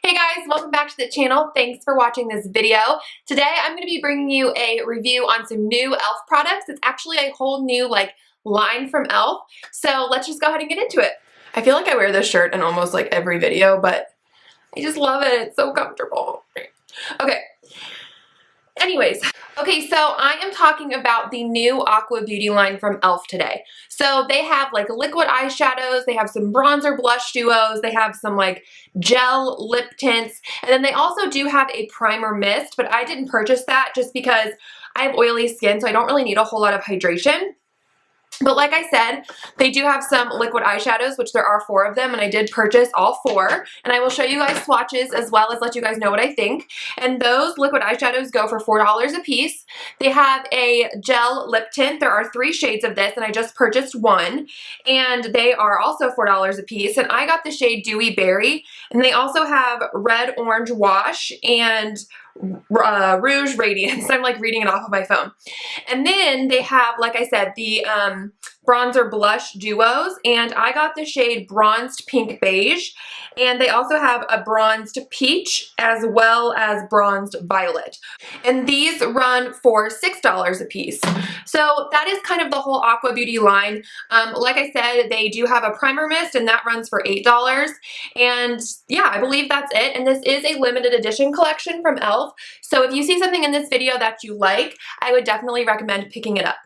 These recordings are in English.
Hey guys, welcome back to the channel. Thanks for watching this video. Today I'm going to be bringing you a review on some new e.l.f. products. It's actually a whole new line from e.l.f. So let's just go ahead and get into it. I feel like I wear this shirt in almost every video, but I just love it. It's so comfortable. Okay. Anyways, okay, so I am talking about the new Aqua beauty line from e.l.f. today. So they have liquid eyeshadows, they have some bronzer blush duos, they have some gel lip tints, and then they also do have a primer mist, but I didn't purchase that just because I have oily skin, so I don't really need a whole lot of hydration. But like I said, they do have some liquid eyeshadows, which there are 4 of them, and I did purchase all 4. And I will show you guys swatches as well as let you guys know what I think. And those liquid eyeshadows go for $4 a piece. They have a gel lip tint. There are 3 shades of this, and I just purchased 1. And they are also $4 a piece. And I got the shade Dewy Berry. And they also have Red Orange Wash and Rouge Radiance. I'm reading it off of my phone. And then they have, like I said, the bronzer blush duos, and I got the shade Bronzed Pink Beige, and they also have a Bronzed Peach as well as Bronzed Violet. And these run for $6 a piece. So that is kind of the whole Aqua Beauty line. Like I said, they do have a primer mist, and that runs for $8. And yeah, I believe that's it. And this is a limited edition collection from e.l.f. So if you see something in this video that you like, I would definitely recommend picking it up.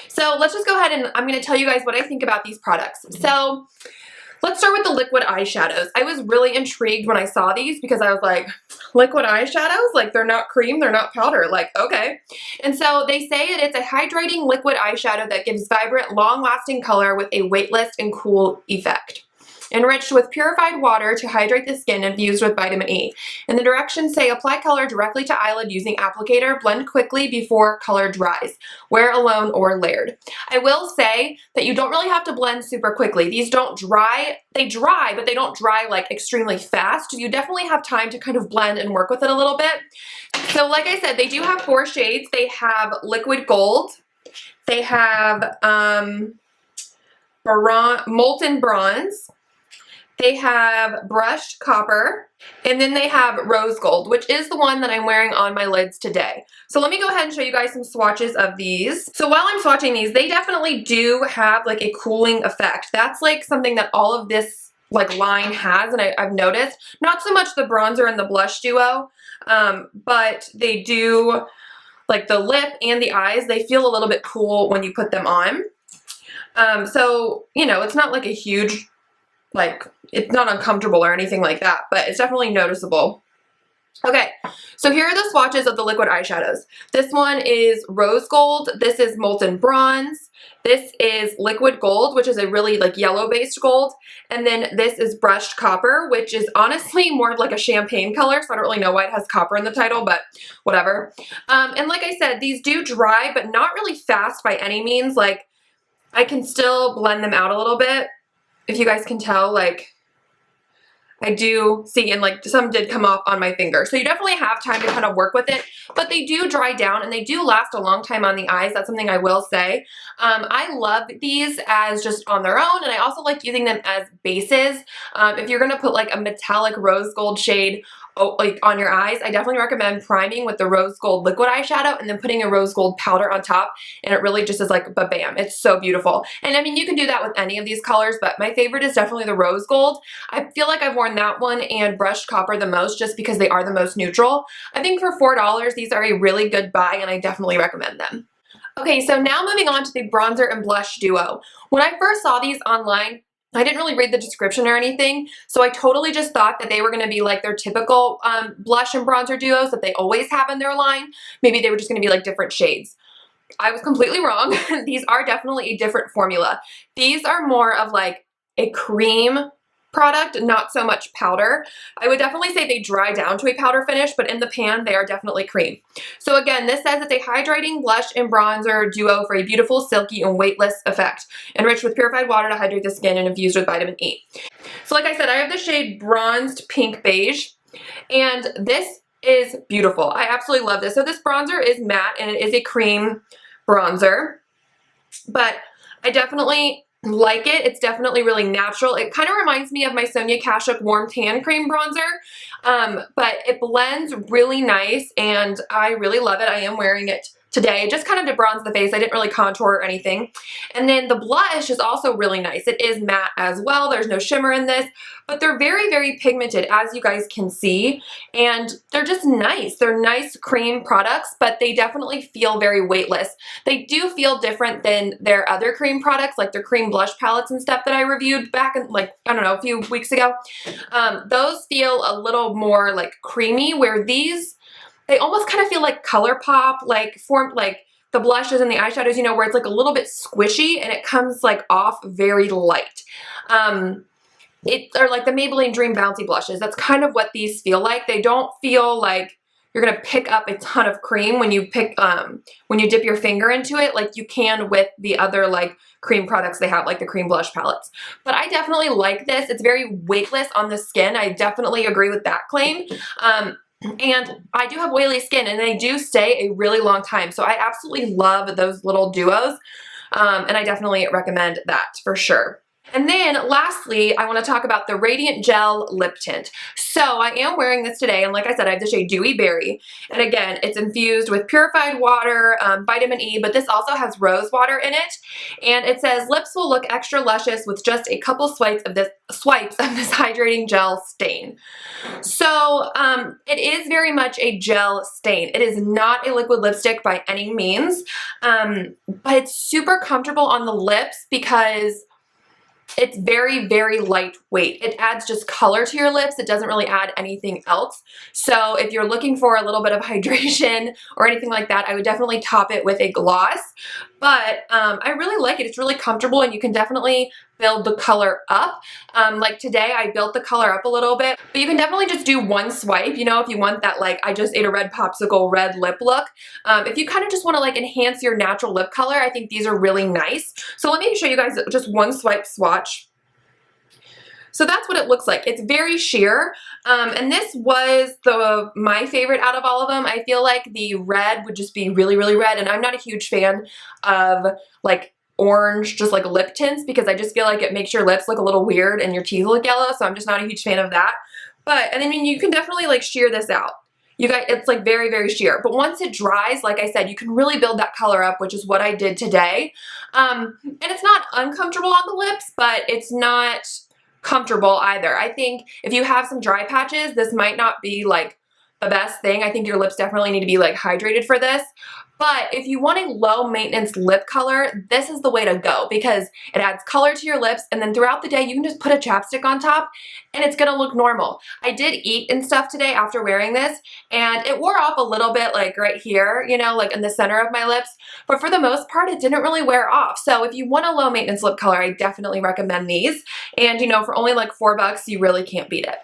So let's just go ahead and I'm going to tell you guys what I think about these products. So let's start with the liquid eyeshadows. I was really intrigued when I saw these because I was like, liquid eyeshadows? They're not cream, they're not powder. Okay. And so they say that it's a hydrating liquid eyeshadow that gives vibrant, long-lasting color with a weightless and cool effect. Enriched with purified water to hydrate the skin, infused with vitamin E. And the directions say apply color directly to eyelid using applicator, blend quickly before color dries. Wear alone or layered. I will say that you don't really have to blend super quickly. These don't dry. They dry, but they don't dry extremely fast. You definitely have time to kind of blend and work with it a little bit. So like I said, they do have 4 shades. They have liquid gold. They have molten bronze. They have brushed copper, and then they have rose gold, which is the one that I'm wearing on my lids today. So let me go ahead and show you guys some swatches of these. So while I'm swatching these, they definitely do have a cooling effect. That's something that all of this line has, and I've noticed. Not so much the bronzer and the blush duo, but they do, the lip and the eyes, they feel a little bit cool when you put them on. So, you know, it's not a huge, it's not uncomfortable or anything like that, but it's definitely noticeable. Okay, so here are the swatches of the liquid eyeshadows. This one is rose gold, this is molten bronze, this is liquid gold, which is a really yellow-based gold, and then this is brushed copper, which is honestly more of a champagne color, so I don't really know why it has copper in the title, but whatever. And like I said, these do dry, but not really fast by any means. I can still blend them out a little bit. If you guys can tell, I do see, and some did come off on my finger. So you definitely have time to kind of work with it, but they do dry down and they do last a long time on the eyes. That's something I will say. I love these as just on their own, and I also like using them as bases. If you're going to put a metallic rose gold shade on your eyes, I definitely recommend priming with the rose gold liquid eyeshadow and then putting a rose gold powder on top, and it really just is ba-bam. It's so beautiful. And I mean, you can do that with any of these colors, but my favorite is definitely the rose gold. I feel like I've worn that one and brushed copper the most just because they are the most neutral. I think for $4, these are a really good buy, and I definitely recommend them. Okay, so now moving on to the bronzer and blush duo. When I first saw these online, I didn't really read the description or anything, so I totally just thought that they were going to be their typical blush and bronzer duos that they always have in their line. Maybe they were just going to be different shades. I was completely wrong. These are definitely a different formula. These are more of a cream product, not so much powder. I would definitely say they dry down to a powder finish, but in the pan, they are definitely cream. So again, this says it's a hydrating blush and bronzer duo for a beautiful, silky, and weightless effect. Enriched with purified water to hydrate the skin and infused with vitamin E. So like I said, I have the shade Bronzed Pink Beige, and this is beautiful. I absolutely love this. So this bronzer is matte, and it is a cream bronzer, but I definitely like it. It's definitely really natural. It kind of reminds me of my Sonia Kashuk Warm Tan Cream Bronzer, but it blends really nice, and I really love it. I am wearing it today, just kind of to bronze the face. I didn't really contour or anything. And then the blush is also really nice. It is matte as well. There's no shimmer in this, but they're very, very pigmented, as you guys can see, and they're just nice. They're nice cream products, but they definitely feel very weightless. They do feel different than their other cream products, like their cream blush palettes and stuff that I reviewed back in, like, I don't know, a few weeks ago. Those feel a little more like creamy, where these, they almost kind of feel like ColourPop, like the blushes and the eyeshadows, you know, where it's like a little bit squishy and it comes like off very light. Or like the Maybelline Dream Bouncy blushes. That's kind of what these feel like. They don't feel like you're gonna pick up a ton of cream when you dip your finger into it, like you can with the other like cream products they have, like the cream blush palettes. But I definitely like this. It's very weightless on the skin. I definitely agree with that claim. And I do have oily skin, and they do stay a really long time. So I absolutely love those little duos. And I definitely recommend that for sure. And then lastly, I want to talk about the Radiant Gel Lip Tint. So I am wearing this today, and like I said, I have the shade Dewy Berry. And again, it's infused with purified water, vitamin E, but this also has rose water in it. And it says, lips will look extra luscious with just a couple swipes of this hydrating gel stain. So it is very much a gel stain. It is not a liquid lipstick by any means, but it's super comfortable on the lips because it's very, very lightweight. It adds just color to your lips. It doesn't really add anything else. So if you're looking for a little bit of hydration or anything like that, I would definitely top it with a gloss. But I really like it. It's really comfortable, and you can definitely build the color up. Like today, I built the color up a little bit, but you can definitely just do one swipe, you know, if you want that, like, I just ate a red popsicle red lip look. If you kind of just want to like enhance your natural lip color, I think these are really nice. So let me show you guys just one swipe swatch. So that's what it looks like. It's very sheer, and this was my favorite out of all of them. I feel like the red would just be really, really red, and I'm not a huge fan of like orange, just like lip tints, because I just feel like it makes your lips look a little weird and your teeth look yellow, so I'm just not a huge fan of that. But, and I mean, you can definitely like sheer this out. You guys, it's like very, very sheer. But once it dries, like I said, you can really build that color up, which is what I did today. And it's not uncomfortable on the lips, but it's not comfortable either. I think if you have some dry patches, this might not be like the best thing. I think your lips definitely need to be like hydrated for this. But if you want a low maintenance lip color, this is the way to go, because it adds color to your lips, and then throughout the day you can just put a chapstick on top and it's gonna look normal. I did eat and stuff today after wearing this, and it wore off a little bit like right here, you know, like in the center of my lips, but for the most part it didn't really wear off. So if you want a low maintenance lip color, I definitely recommend these. And you know, for only like $4, you really can't beat it.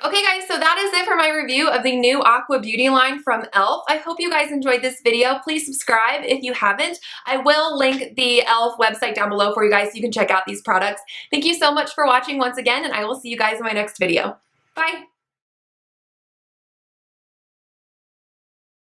Okay guys, so that is it for my review of the new Aqua beauty line from e.l.f. I hope you guys enjoyed this video. Please subscribe if you haven't. I will link the e.l.f. website down below for you guys so you can check out these products. Thank you so much for watching once again, and I will see you guys in my next video. Bye!